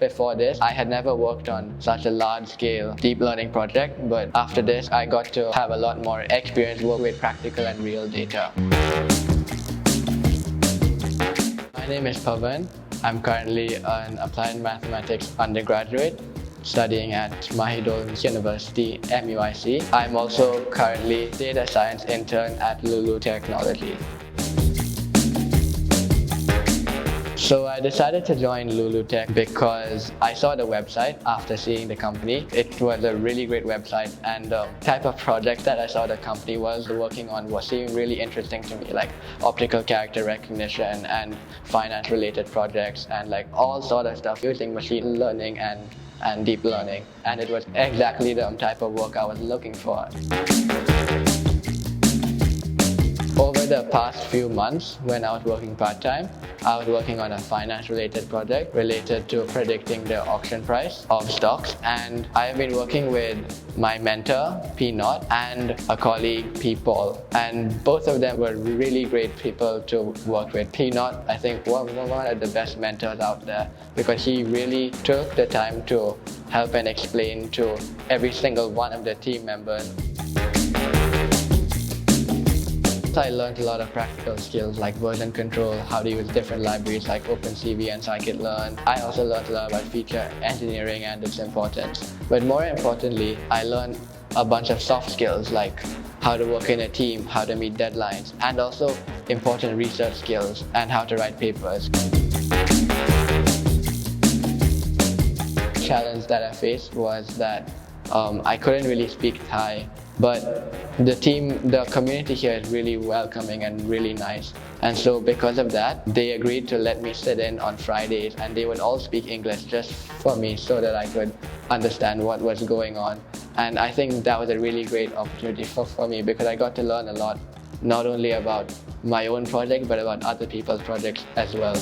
Before this, I had never worked on such a large-scale deep learning project, but after this, I got to have a lot more experience work with practical and real data. My name is Pavan. I'm currently an applied mathematics undergraduate studying at Mahidol University, MUIC. I'm also currently data science intern at Looloo Technology. So I decided to join Looloo Tech because I saw the website after seeing the company. It was a really great website, and the type of project that I saw the company was working on was seeming really interesting to me, like optical character recognition and finance related projects and like all sort of stuff using machine learning and deep learning. And it was exactly the type of work I was looking for. Over the past few months, when I was working part-time, I was working on a finance-related project related to predicting the auction price of stocks, and I have been working with my mentor, P.2, and a colleague, P.Paul, and both of them were really great people to work with. P.2, I think, was one of the best mentors out there because he really took the time to help and explain to every single one of the team members. I learned a lot of practical skills like version control, how to use different libraries like OpenCV and scikit-learn. I also learned a lot about feature engineering and its importance. But more importantly, I learned a bunch of soft skills like how to work in a team, how to meet deadlines, and also important research skills and how to write papers. The challenge that I faced was that I couldn't really speak Thai, but the community here is really welcoming and really nice. And so because of that, they agreed to let me sit in on Fridays and they would all speak English just for me so that I could understand what was going on. And I think that was a really great opportunity for me because I got to learn a lot, not only about my own project, but about other people's projects as well.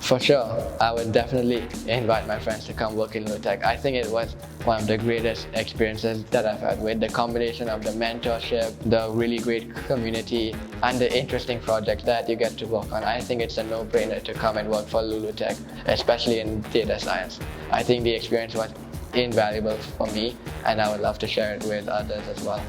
For sure, I would definitely invite my friends to come work in Looloo Tech. I think it was one of the greatest experiences that I've had with the combination of the mentorship, the really great community, and the interesting projects that you get to work on. I think it's a no-brainer to come and work for Looloo Tech, especially in data science. I think the experience was invaluable for me, and I would love to share it with others as well.